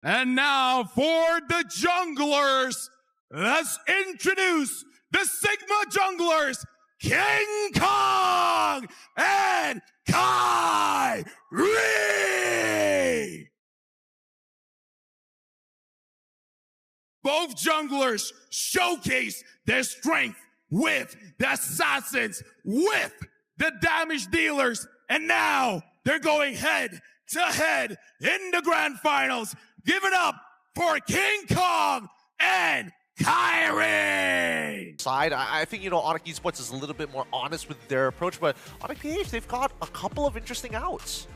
And now for the junglers, let's introduce the Sigma junglers, Kingkong and Kairi! Both junglers showcase their strength with the assassins, with the damage dealers, and now they're going head to head in the grand finals. Give it up for Kingkong and Kairi! I think, Onyx Esports is a little bit more honest with their approach, but Onyx PH, they've got a couple of interesting outs.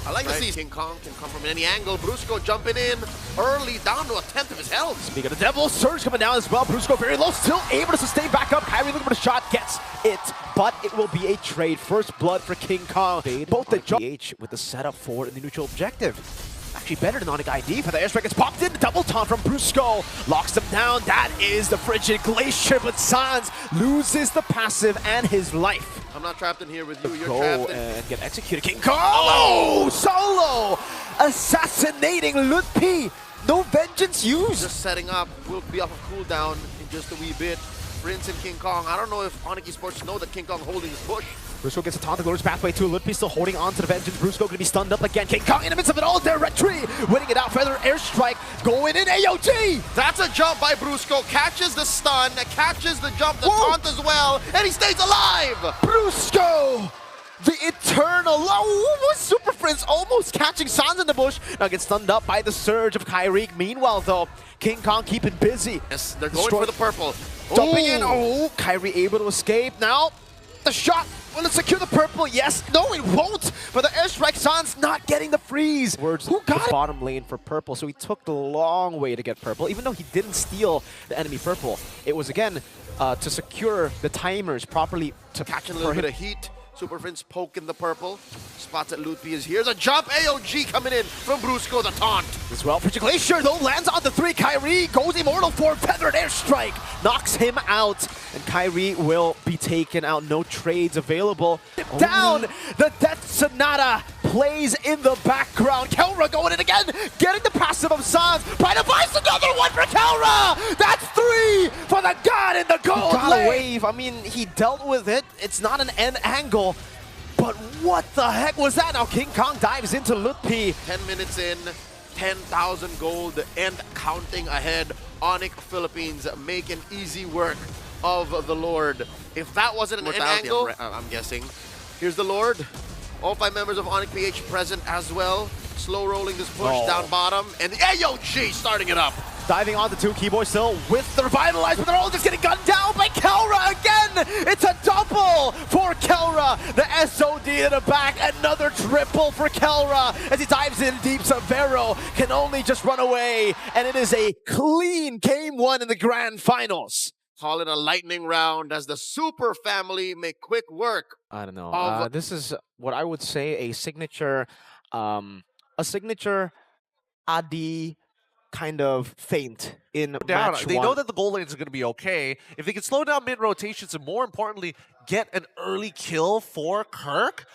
I like to see King Kong can come from any angle. Brusco jumping in early, down to 1/10 of his health. Speaking of the devil, Surge coming down as well. Brusco very low, still able to sustain back up. Kairi looking for the shot, gets it, but it will be a trade. First blood for King Kong. Both the PH with the setup for the neutral objective. Actually better than Onyx ID, for the airstrike gets popped in. The double taunt from Brusco locks him down. That is the frigid glacier, but Sans loses the passive and his life. I'm not trapped in here with you. You're Go trapped in. and get executed. King Kong! Oh! Solo! Assassinating Lutpi! No vengeance used! Just setting up. Will be off of cooldown in just a wee bit. Prince and King Kong. I don't know if Onyx Esports know that King Kong holding his push. Brusco gets a taunt, the Glorious Pathway too. Lutpi still holding on to the vengeance. Brusco gonna be stunned up again. King Kong in the midst of it all, directory! Winning it out, feather airstrike, going in AOG! That's a jump by Brusco. Catches the stun, catches the jump, the taunt as well, and he stays alive! Brusco! The eternal, oh, Super Prince almost catching Sans in the bush. Now gets stunned up by the surge of Kairi. Meanwhile though, King Kong keeping busy. Yes, they're going for the purple. Jumping in, Kairi able to escape. Now, the shot, will it secure the purple? Yes, no it won't. For the airstrike, Sans not getting the freeze. Who got the bottom lane for purple, so he took the long way to get purple. Even though he didn't steal the enemy purple, it was again to secure the timers properly to catch a little bit of heat. Super Prince poking the purple. Spots that Lutpi is here. There's a jump. AOG coming in from Brusco, the taunt. As well, Frigid Glacier though lands on the 3. Kairi goes immortal for feathered airstrike. Knocks him out. And Kairi will be taken out. No trades available. Down! The Death Sonata plays in the background. Kelra going in again. Getting the passive of Sans. By device, another one for Kelra! That's 3 for the god in the gold lane. Wave. I mean, he dealt with it. It's not an end angle. But what the heck was that? Now King Kong dives into Lutpi. 10 minutes in, 10,000 gold and counting ahead. Onyx Philippines making easy work of the Lord. If that wasn't an end angle, I'm guessing. Here's the Lord. All 5 members of Onyx PH present as well. Slow rolling this push down bottom. And the AOG starting it up. Diving on the 2, Keyboy still with the Revitalize, but they're all just getting gunned down by Kelra again! It's a double for Kelra! The SOD in the back, another triple for Kelra as he dives in deep. Severo can only just run away, and it is a clean game 1 in the grand finals. Call it a lightning round as the Super family make quick work. I don't know. This is what I would say a signature Adi kind of feint in match They 1. know that the gold lanes are going to be okay. If they can slow down mid-rotations and more importantly, get an early kill for Kirk,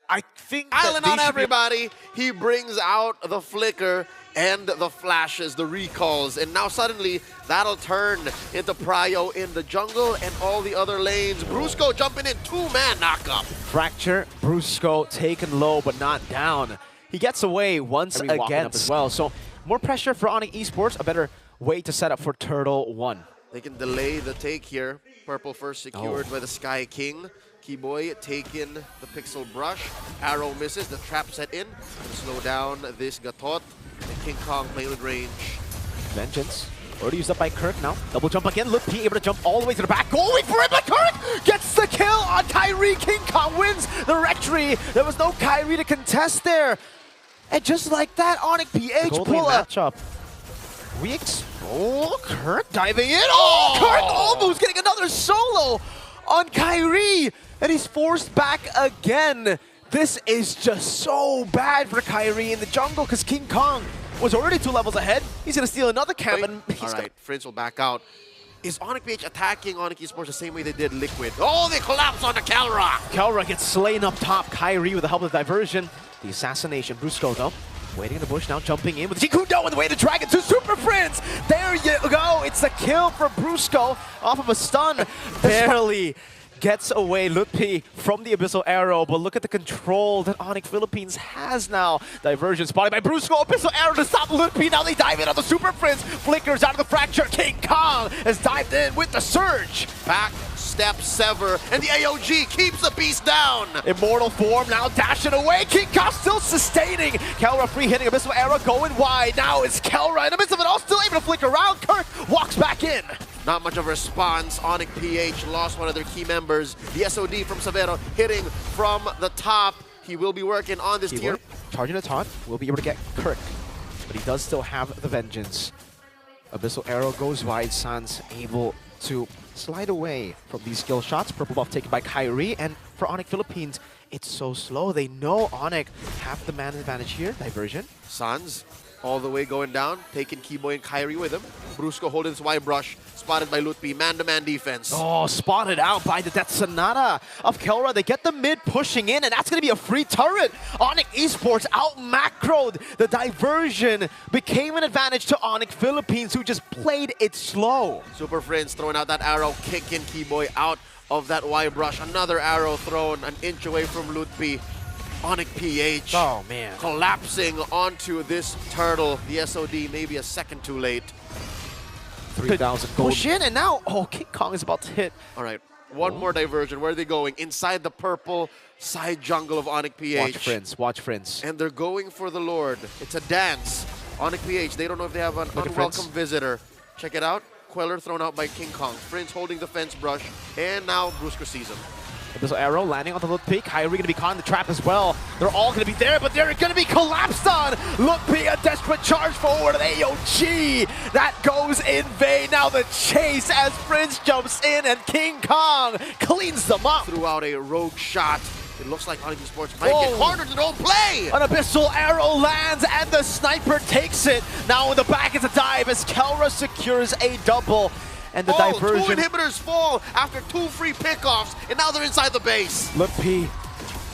I think Island on everybody. He brings out the flicker and the flashes, the recalls, and now suddenly that'll turn into Prio in the jungle and all the other lanes. Brusco jumping in, 2-man knockup. Fracture, Brusco taken low but not down. He gets away once again as well. So more pressure for Onyx Esports, a better way to set up for Turtle 1. They can delay the take here. Purple first secured by the Sky King. Keyboy taking the Pixel Brush. Arrow misses, the trap set in. Slow down this Gatot. And King Kong playing with range. Vengeance. Already used up by Kirk now. Double jump again. Lutpi able to jump all the way to the back. Going for it, but Kirk gets the kill on Kairi. King Kong wins the rectory. There was no Kairi to contest there. And just like that, Onyx PH pull up. Matchup. Kirk diving in. Kirk almost getting another solo on Kairi. And he's forced back again. This is just so bad for Kairi in the jungle because King Kong was already 2 levels ahead. He's going to steal another camp. And all right, Prince will back out. Is Onyx PH attacking Onyx Esports the same way they did Liquid? Oh, they collapse onto Kelra! Kelra gets slain up top. Kairi with the help of the diversion. The assassination. Brusco though Waiting in the bush now, jumping in with Jikudo on the way to Dragon 2 Super Friends. There you go. It's a kill for Brusco off of a stun. Barely gets away Lutpi from the Abyssal Arrow, but look at the control that Onyx Philippines has now. Diversion spotted by Brusco, Abyssal Arrow to stop Lutpi. Now they dive in on the Super Friends. Flickers out of the fracture. King Kong has dived in with the surge. Back step sever, and the AOG keeps the beast down. Immortal form now dashing away. King Kong still sustaining. Kelra free hitting Abyssal Arrow going wide. Now it's Kelra in the midst of it all, still able to flick around. Kirk walks back in. Not much of a response. Onyx PH lost one of their key members. The SOD from Severo hitting from the top. He will be working on this tier. Charging a taunt, will be able to get Kirk, but he does still have the Vengeance. Abyssal Arrow goes wide. Sans able to slide away from these skill shots. Purple buff taken by Kairi, and for Onyx Philippines, it's so slow. They know Onyx have the man advantage here. Diversion. Sans all the way going down, taking Keyboy and Kairi with him. Brusco holding his Y brush, spotted by Lutpi. Man-to-man defense. Oh, spotted out by the Death Sonata of Kelra. They get the mid pushing in, and that's going to be a free turret. Onyx Esports out-macroed. The diversion became an advantage to Onyx Philippines, who just played it slow. Super Friends throwing out that arrow, kicking Keyboy out of that Y brush. Another arrow thrown an inch away from Lutpi. Onyx PH Oh, man. collapsing onto this turtle. The SOD maybe a second too late. 3,000 gold. Push in, and now, oh, King Kong is about to hit. All right, one more diversion. Where are they going? Inside the purple side jungle of Onyx PH. Watch Friends, watch Friends. And they're going for the Lord. It's a dance. Onyx PH, they don't know if they have an unwelcome visitor. Check it out. Queller thrown out by King Kong. Friends holding the fence brush, and now Brusco sees him. Abyssal Arrow landing on the Lutpi. Kairi going to be caught in the trap as well. They're all going to be there, but they're going to be collapsed on. Lutpi, a desperate charge forward of AOG. That goes in vain. Now the chase as Prince jumps in, and King Kong cleans them up. Threw out a rogue shot. It looks like Onyx Esports might get cornered and don't play. An Abyssal Arrow lands, and the sniper takes it. Now in the back is a dive as Kelra secures a double. And the diversion. Two inhibitors fall after 2 free pickoffs, and now they're inside the base. Lutpi,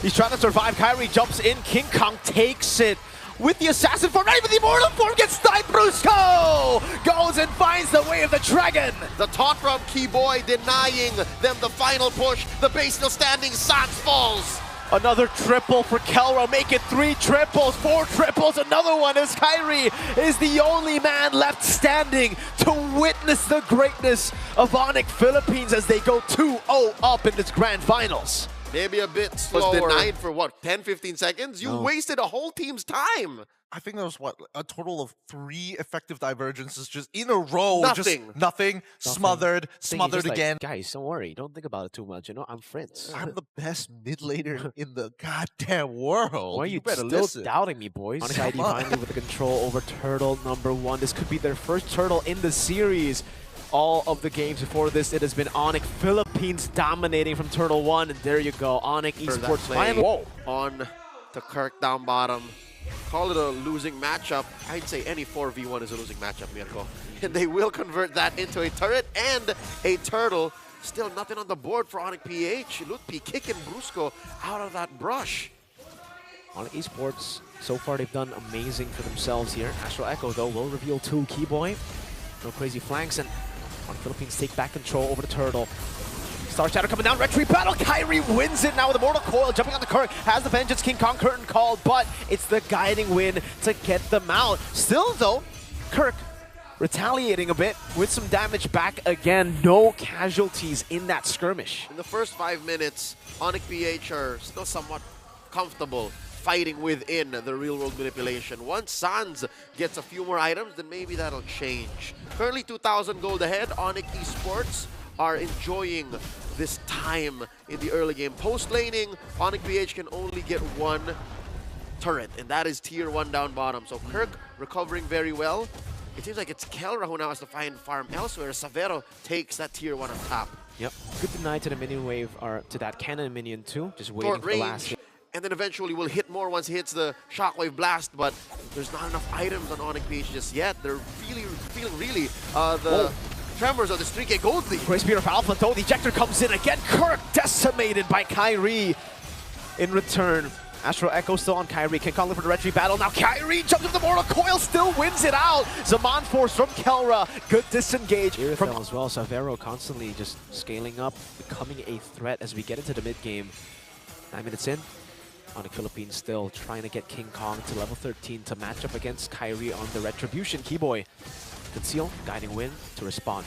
he's trying to survive. Kairi jumps in. King Kong takes it with the assassin form. Not even the immortal form gets sniped. Brusco goes and finds the way of the dragon. The taunt from Keyboy denying them the final push. The base still standing. Sans falls. Another triple for Kelra, make it 3 triples, 4 triples, another one as Kairi is the only man left standing to witness the greatness of Onyx Philippines as they go 2-0 up in this grand finals. Maybe a bit slower. Was denied for what, 10-15 seconds? You wasted a whole team's time. I think there was, what, a total of 3 effective divergences just in a row. Nothing. Just nothing. Smothered again. Like, guys, don't worry. Don't think about it too much. You know, I'm Friends. I'm the best mid laner in the goddamn world. Why are you still listen. doubting me, boys? Onyx ID finally with the control over turtle number 1. This could be their first turtle in the series. All of the games before this, it has been Onyx Philippines dominating from turtle 1. And there you go. Onyx Esports finally. On to Kirk down bottom. Call it a losing matchup. I'd say any 4v1 is a losing matchup, Mirko. And they will convert that into a turret and a turtle. Still nothing on the board for Onyx PH. Lutpi kicking Brusco out of that brush. Onyx Esports, so far they've done amazing for themselves here. Astral Echo, though, will reveal 2 Keyboy. No crazy flanks, and Onyx Philippines take back control over the turtle. Star Shadow coming down, retreat battle. Kairi wins it now with a Mortal Coil, jumping on the Kirk. Has the Vengeance, King Kong curtain called, but it's the guiding win to get them out. Still, though, Kirk retaliating a bit with some damage back again. No casualties in that skirmish. In the first 5 minutes, Onyx PH are still somewhat comfortable fighting within the real-world manipulation. Once Sans gets a few more items, then maybe that'll change. Currently 2,000 gold ahead. Onyx Esports are enjoying this time in the early game. Post-laning, Onyx PH can only get 1 turret, and that is tier 1 down bottom. So Kirk recovering very well. It seems like it's Kelra who now has to find farm elsewhere. Severo takes that tier 1 on top. Yep. Good deny to the minion wave, or to that cannon minion too. Just waiting for the last hit. And then eventually will hit more once he hits the shockwave blast, but there's not enough items on Onyx PH just yet. They're feeling really the tremors of the 3K gold lead. Great Spear of Alpha, though. The ejector comes in again. Kirk decimated by Kairi. In return, Astral Echo still on Kairi. Kingkong looking for the retreat battle. Now Kairi jumps into the Mortal Coil, still wins it out. Zaman Force from Kelra. Good disengage from as well. Savero constantly just scaling up, becoming a threat as we get into the mid game. 9 minutes in. On the Philippines still trying to get Kingkong to level 13 to match up against Kairi on the Retribution. Keyboy, Conceal, Guiding Wind to respond.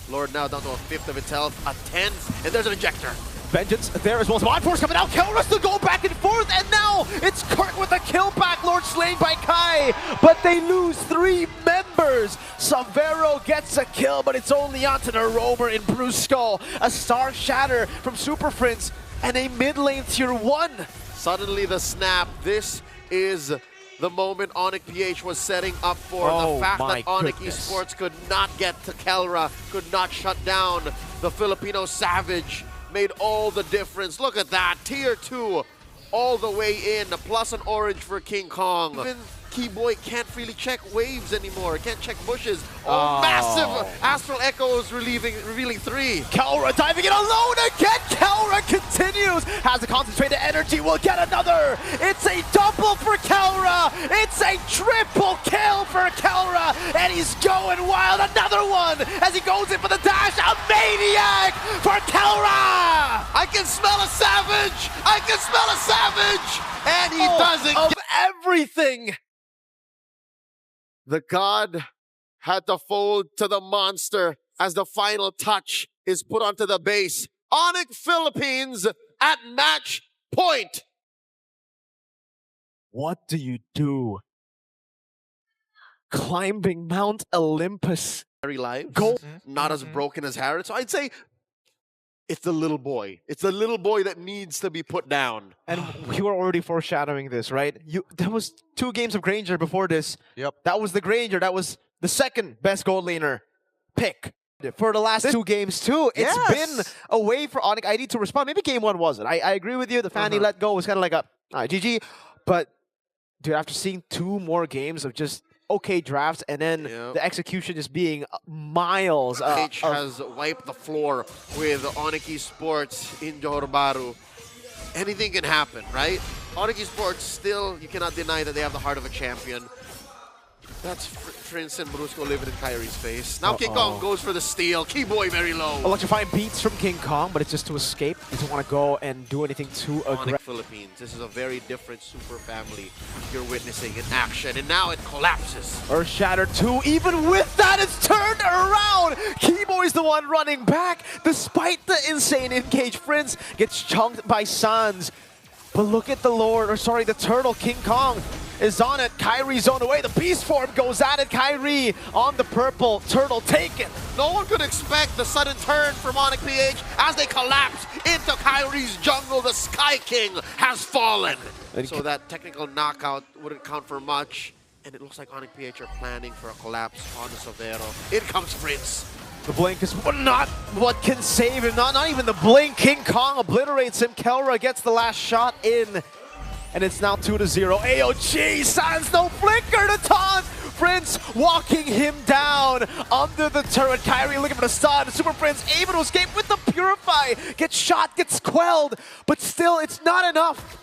Lord now down to a fifth of its health, a 10th, and there's an ejector. Vengeance there as well. Zaman Force coming out. Kelra still go back and forth, and now it's Kirk with a kill back. Lord slain by Kai, but they lose 3 members. Savero gets a kill, but it's only onto the roamer in Brusco. A Star Shatter from Super Prince and a mid lane tier 1. Suddenly the snap. This is the moment Onyx PH was setting up for. Oh, the fact my that Onyx goodness. Esports could not get to Kelra, could not shut down the Filipino Savage, made all the difference. Look at that, tier 2 all the way in, plus an orange for Kingkong. Even Keyboy can't really check waves anymore, can't check bushes. Oh, massive Astral Echoes revealing 3. Kelra diving in alone again. Kelra continues. Has the concentrated energy. Will get another. It's a double for Kelra. It's a triple kill for Kelra. And he's going wild. Another one as he goes in for the dash. A maniac for Kelra. I can smell a savage. I can smell a savage. And he doesn't of get everything. The god had to fold to the monster as the final touch is put onto the base. Onyx Philippines at match point. What do you do? Climbing Mount Olympus. Very live. Go. Not as broken as Harrod. So I'd say it's the little boy. It's the little boy that needs to be put down. And we were already foreshadowing this, right? There was 2 games of Granger before this. Yep. That was the Granger. That was the second best gold laner pick for the last 2 games too. It's been a way for Onyx ID to respond. Maybe game 1 wasn't. I agree with you. The Fanny let go was kind of like a GG. But dude, after seeing 2 more games of just okay drafts and then the execution just being miles. H has wiped the floor with Onyx Esports in Johor Bahru. Anything can happen, right? Onyx Esports still, you cannot deny that they have the heart of a champion. That's Prince and Brusco living in Kairi's face. Now Kingkong goes for the steal. Keyboy very low. Electrifying beats from Kingkong, but it's just to escape. He doesn't want to go and do anything too aggressive. Onyx Philippines. This is a very different super family you're witnessing in action, and now it collapses. Earth Shatter 2, even with that, it's turned around! Keyboy's the one running back, despite the insane engage. Prince gets chunked by Suns. But look at the turtle, Kingkong is on it. Kairi's on the way. The beast form goes at it. Kairi on the purple. Turtle taken. No one could expect the sudden turn from Onyx PH as they collapse into Kairi's jungle. The Sky King has fallen. So that technical knockout wouldn't count for much. And it looks like Onyx PH are planning for a collapse on the Savero. In comes Prince. The blink is not what can save him. Not even the blink. Kingkong obliterates him. Kelra gets the last shot in. And it's now 2-0. AOG, Sans no flicker to taunt. Prince walking him down under the turret. Kairi looking for the stun. Super Prince able to escape with the Purify. Gets shot, gets quelled, but still it's not enough.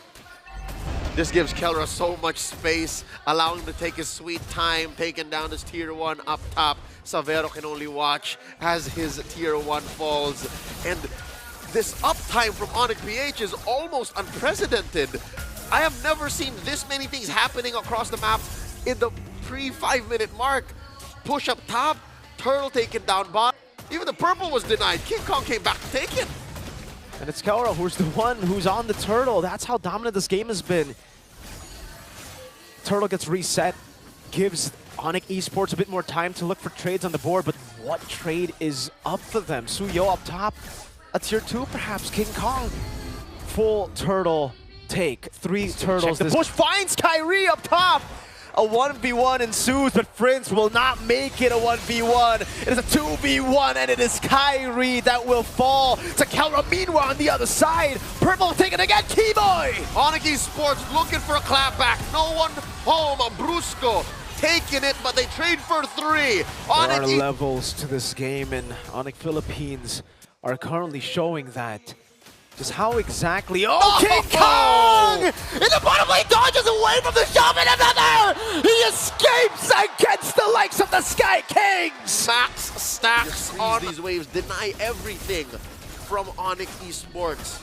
This gives Kelra so much space, allowing him to take his sweet time, taking down his tier 1 up top. Savero can only watch as his tier 1 falls. And this uptime from Onyx PH is almost unprecedented. I have never seen this many things happening across the map in the pre-5-minute mark. Push up top, turtle taken down bottom. Even the purple was denied. Kingkong came back to take it. And it's Kelra who's the one who's on the turtle. That's how dominant this game has been. Turtle gets reset, gives Onyx Esports a bit more time to look for trades on the board, but what trade is up for them? Suyo up top, a tier 2 perhaps, Kingkong. Full turtle take, 3 turtles. The push finds Kairi up top. A 1v1 ensues, but Prince will not make it a 1v1. It is a 2v1, and it is Kairi that will fall to Kelra. Meanwhile, on the other side, purple taken again, Keyboy! Onyx Esports looking for a clapback. No one home. Brusco taking it, but they trade for 3. There are levels to this game, and Onyx Philippines are currently showing that Just how exactly? Oh, kingkong! In the bottom lane, dodges away from the shove, and another! He escapes against the likes of the Sky Kings! Max stacks on these waves, deny everything from Onyx Esports.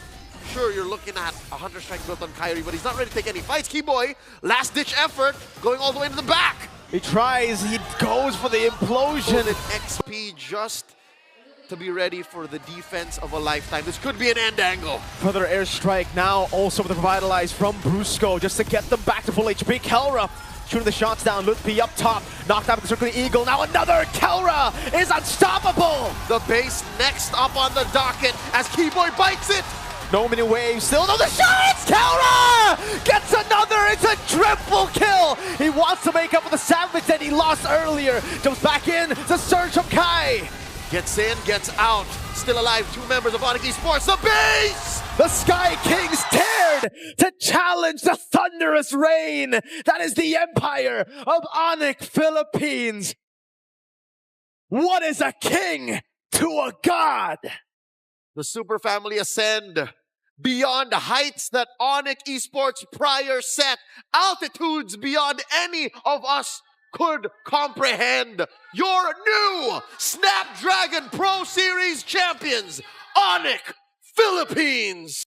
Sure, you're looking at a Hunter Strike built on Kairi, but he's not ready to take any fights. Keyboy, last-ditch effort, going all the way to the back. He tries, he goes for the implosion. Golden XP just to be ready for the defense of a lifetime. This could be an end angle. Further airstrike now, also with the Revitalize from Brusco, just to get them back to full HP. Kelra shooting the shots down, Lutpi up top, knocked out with the Circling Eagle. Now another, Kelra is unstoppable! The base next up on the docket as Keyboy bites it. No mini waves, still no the shots! Kelra gets another, it's a triple kill! He wants to make up for the Savage that he lost earlier. Jumps back in, the surge from Kai. Gets in, gets out. Still alive, 2 members of Onyx Esports. The base! The Sky Kings dared to challenge the thunderous reign. That is the empire of Onyx Philippines. What is a king to a god? The Super Family ascend beyond heights that Onyx Esports prior set. Altitudes beyond any of us could comprehend. Your new Snapdragon Pro Series champions, Onyx Philippines.